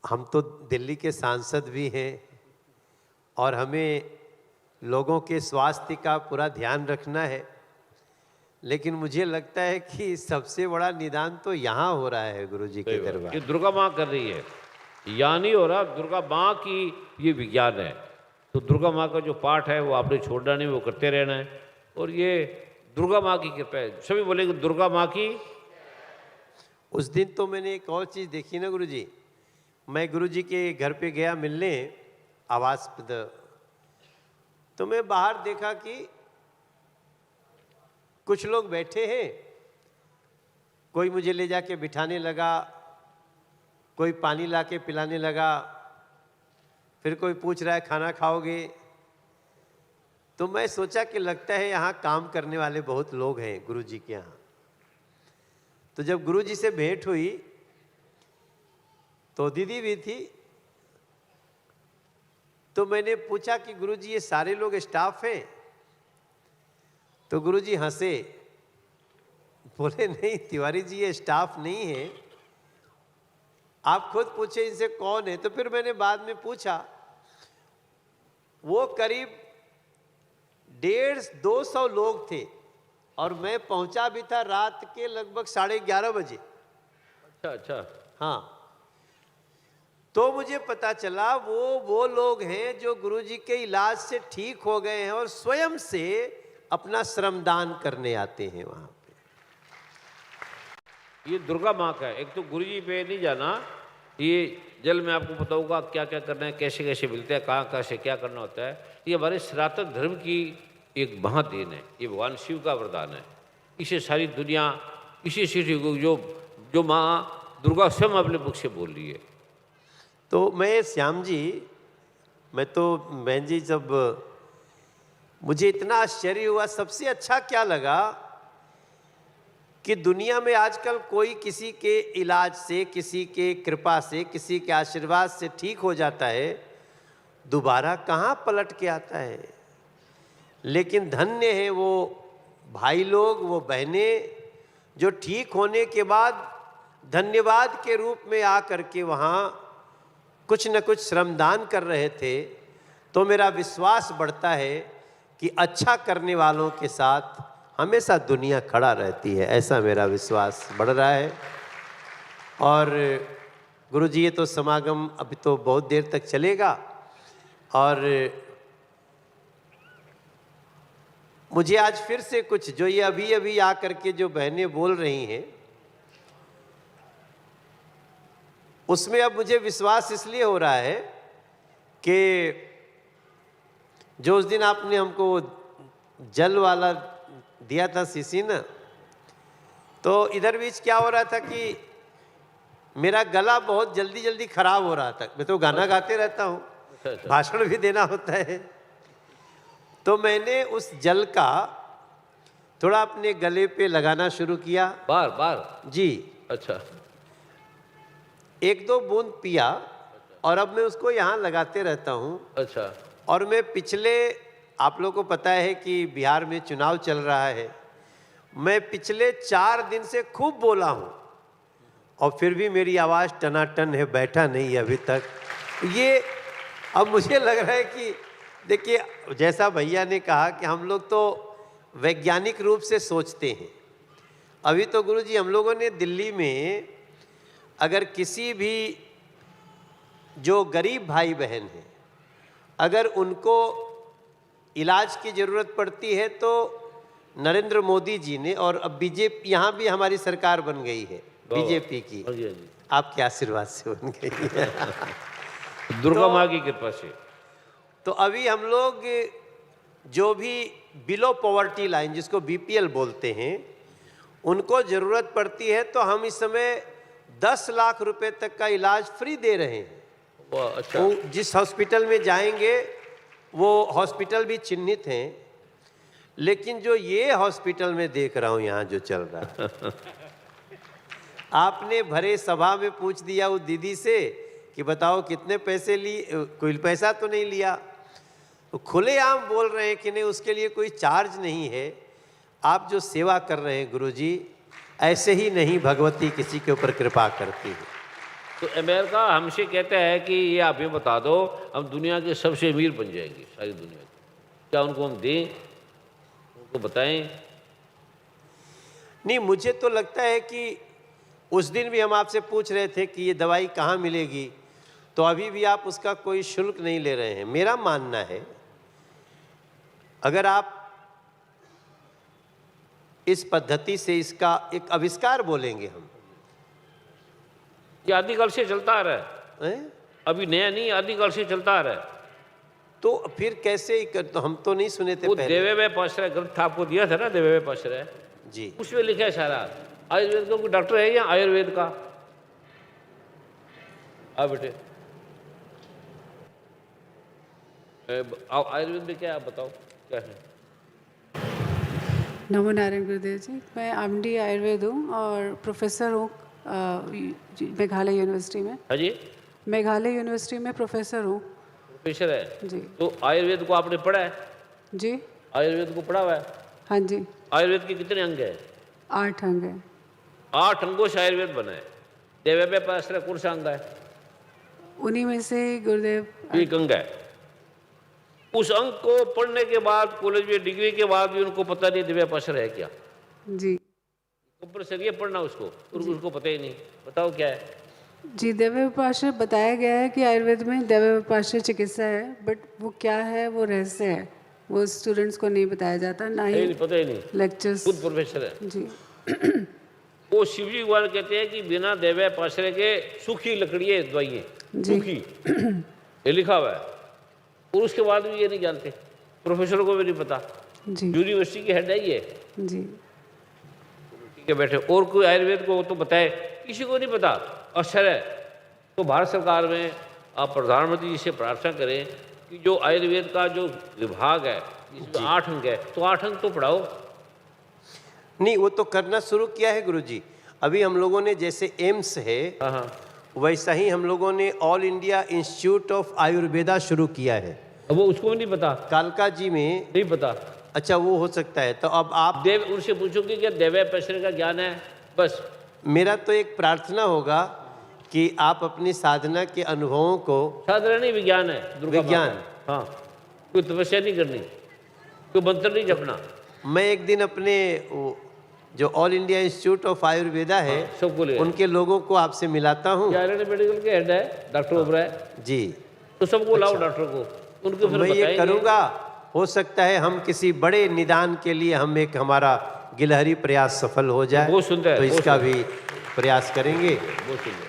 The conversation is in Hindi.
हम तो दिल्ली के सांसद भी हैं और हमें लोगों के स्वास्थ्य का पूरा ध्यान रखना है, लेकिन मुझे लगता है कि सबसे बड़ा निदान तो यहाँ हो रहा है गुरुजी के दरबार। ये दुर्गा माँ कर रही है, यहाँ नहीं हो रहा, दुर्गा माँ की ये विज्ञान है। तो दुर्गा माँ का जो पाठ है वो आपने छोड़ना नहीं, वो करते रहना है। और ये दुर्गा माँ की कृपा है, सभी बोलेंगे दुर्गा माँ की। उस दिन तो मैंने एक और चीज़ देखी ना गुरुजी, मैं गुरुजी के घर पे गया मिलने आवास पर, तो मैं बाहर देखा कि कुछ लोग बैठे हैं, कोई मुझे ले जाके बिठाने लगा, कोई पानी ला के पिलाने लगा, फिर कोई पूछ रहा है खाना खाओगे। तो मैं सोचा कि लगता है यहाँ काम करने वाले बहुत लोग हैं गुरुजी के यहाँ। तो जब गुरुजी से भेंट हुई तो दीदी भी थी, तो मैंने पूछा कि गुरुजी ये सारे लोग स्टाफ हैं? तो गुरुजी हंसे, बोले नहीं तिवारी जी ये स्टाफ नहीं है, आप खुद पूछे इनसे कौन है। तो फिर मैंने बाद में पूछा, वो करीब 150-200 लोग थे और मैं पहुंचा भी था रात के लगभग 11:30 बजे। अच्छा। हाँ, तो मुझे पता चला वो लोग हैं जो गुरुजी के इलाज से ठीक हो गए हैं और स्वयं से अपना श्रमदान करने आते हैं वहां पे। ये दुर्गा माँ का है। एक तो गुरुजी पे नहीं जाना, ये जल में आपको बताऊंगा क्या क्या करना है, कैसे कैसे मिलते हैं, कहाँ से क्या करना होता है। ये हमारे सनातन धर्म की एक महादेन है, ये भगवान शिव का वरदान है। इसे सारी दुनिया, इसी से जो माँ दुर्गा स्वयं अपने मुख से बोल रही है। तो मैं श्याम जी, मैं तो बहन जी, जब मुझे इतना आश्चर्य हुआ, सबसे अच्छा क्या लगा कि दुनिया में आजकल कोई किसी के इलाज से, किसी के कृपा से, किसी के आशीर्वाद से ठीक हो जाता है, दोबारा कहाँ पलट के आता है। लेकिन धन्य है वो भाई लोग, वो बहनें जो ठीक होने के बाद धन्यवाद के रूप में आकर के वहाँ कुछ न कुछ श्रमदान कर रहे थे। तो मेरा विश्वास बढ़ता है कि अच्छा करने वालों के साथ हमेशा दुनिया खड़ा रहती है, ऐसा मेरा विश्वास बढ़ रहा है। और गुरुजी ये तो समागम अभी तो बहुत देर तक चलेगा और मुझे आज फिर से कुछ जो ये अभी आकर के जो बहनें बोल रही हैं, उसमें अब मुझे विश्वास इसलिए हो रहा है कि जो उस दिन आपने हमको जल वाला दिया था शीशी ना, तो इधर बीच क्या हो रहा था कि मेरा गला बहुत जल्दी खराब हो रहा था। मैं तो गाना गाते रहता हूँ, भाषण भी देना होता है, तो मैंने उस जल का थोड़ा अपने गले पे लगाना शुरू किया। बार जी। अच्छा। 1-2 बूंद पिया और अब मैं उसको यहाँ लगाते रहता हूँ। अच्छा। और मैं पिछले, आप लोगों को पता है कि बिहार में चुनाव चल रहा है, मैं पिछले 4 दिन से खूब बोला हूँ और फिर भी मेरी आवाज़ टनाटन है, बैठा नहीं है अभी तक। ये अब मुझे लग रहा है कि देखिए, जैसा भैया ने कहा कि हम लोग तो वैज्ञानिक रूप से सोचते हैं। अभी तो गुरुजी हम लोगों ने दिल्ली में अगर किसी भी जो गरीब भाई बहन हैं, अगर उनको इलाज की ज़रूरत पड़ती है तो नरेंद्र मोदी जी ने, और अब बीजेपी, यहाँ भी हमारी सरकार बन गई है बीजेपी की, आपके आशीर्वाद से बन गई है दुर्गा माँ की कृपा से। तो अभी हम लोग जो भी बिलो पॉवर्टी लाइन, जिसको बीपीएल बोलते हैं, उनको ज़रूरत पड़ती है तो हम इस समय 10 लाख रुपए तक का इलाज फ्री दे रहे हैं। अच्छा। वो जिस हॉस्पिटल में जाएंगे वो हॉस्पिटल भी चिन्हित हैं, लेकिन जो ये हॉस्पिटल में देख रहा हूँ यहाँ जो चल रहा है आपने भरे सभा में पूछ दिया उस दीदी से कि बताओ कितने पैसे लिए, कोई पैसा तो नहीं लिया, तो खुलेआम बोल रहे हैं कि नहीं उसके लिए कोई चार्ज नहीं है। आप जो सेवा कर रहे हैं गुरुजी, ऐसे ही नहीं भगवती किसी के ऊपर कृपा करती है। तो अमेरिका हमसे कहता है कि ये आप ये बता दो, हम दुनिया के सबसे अमीर बन जाएंगे, सारी दुनिया की। क्या उनको हम दें, उनको बताएं? नहीं, मुझे तो लगता है कि उस दिन भी हम आपसे पूछ रहे थे कि ये दवाई कहाँ मिलेगी, तो अभी भी आप उसका कोई शुल्क नहीं ले रहे हैं। मेरा मानना है अगर आप इस पद्धति से इसका एक आविष्कार बोलेंगे हम, ये आदिकाल से चलता आ रहा है, हैं? अभी नया नहीं, आदिकाल से चलता आ रहा है। तो फिर कैसे तो हम तो नहीं सुने थे वो पहले। देवे पाश्रय ग्रंथ आपको दिया था ना, देवे पाश्रय, जी उसमें लिखा है सारा। आयुर्वेद का कोई डॉक्टर है या आयुर्वेद का? आ बेटे, आयुर्वेद में क्या है, आप बताओ क्या है? नमो नारायण गुरुदेव जी, मैं एमडी आयुर्वेद हूँ और प्रोफेसर हूँ मेघालय यूनिवर्सिटी में। हाँ जी, मेघालय यूनिवर्सिटी में प्रोफेसर हूँ। प्रोफेसर है जी तो आयुर्वेद को आपने पढ़ा है? जी आयुर्वेद को पढ़ा हुआ है? हाँ जी। आयुर्वेद के कितने अंग है? 8 अंग है। 8 अंगों से आयुर्वेद बना है। देवे पाश्रय कौन सा अंग है? उन्हीं में से गुरुदेव एक अंग है। उस अंग को पढ़ने के बाद, कॉलेज में डिग्री के बाद भी उनको पता नहीं दिव्य पाश्रय है क्या। जी कंपल्सरी है पढ़ना उसको, और उसको पता ही नहीं। बताओ क्या है? जी, दैव पाश्रय बताया गया है कि आयुर्वेद में दैव पाश्रय चिकित्सा है, बट वो क्या है वो रहस्य है, वो स्टूडेंट्स को नहीं बताया जाता, ना ही नहीं, पता ही नहीं। लेक्चर्स। खुद प्रोफेसर है जी वो। शिवजी भगवान कहते हैं कि बिना देवे पाश्रय के सूखी लकड़ी है दवाइयाँ, जी। सूखी, ये लिखा हुआ है। और उसके बाद भी ये नहीं जानते, प्रोफेसरों को भी नहीं पता। जी यूनिवर्सिटी की हेड है ये, जी ठीक है बैठे। और कोई आयुर्वेद को तो बताए, किसी को नहीं पता। अक्षर है तो भारत सरकार में आप प्रधानमंत्री जी से प्रार्थना करें कि जो आयुर्वेद का जो विभाग है, इसमें 8 अंग है, तो 8 अंग तो पढ़ाओ। नहीं, वो तो करना शुरू किया है गुरुजी। अभी हम लोगों ने जैसे एम्स है, हाँ हाँ, वैसा ही हम लोगों ने all India institute of Ayurveda शुरू किया है अब वो उसको भी नहीं पता, कालका जी में। नहीं पता। अच्छा, वो हो सकता है। तो अब आप देव उनसे पूछोगे क्या देवे पाश्रय का ज्ञान है? बस मेरा तो एक प्रार्थना होगा कि आप अपनी साधना के अनुभवों को, साधारण नहीं, विज्ञान है, दुर्गा विज्ञान। माता। हाँ, कोई तपस्या नहीं करनी, कोई मंत्र नहीं जपना। मैं एक दिन अपने जो all India institute of Ayurveda है सबको ले उनके लोगों को आपसे मिलाता हूँ। आयुर्वेद मेडिकल के हेड है डॉक्टर ओबराय जी, तो सबको लाओ डॉक्टर को, उनको फिर मैं ये बताएंगे। करूँगा। हो सकता है हम किसी बड़े निदान के लिए हम एक हमारा गिलहरी प्रयास सफल हो जाए, बहुत सुंदर है, तो बहुत इसका सुंदर। भी प्रयास करेंगे। बहुत सुंदर।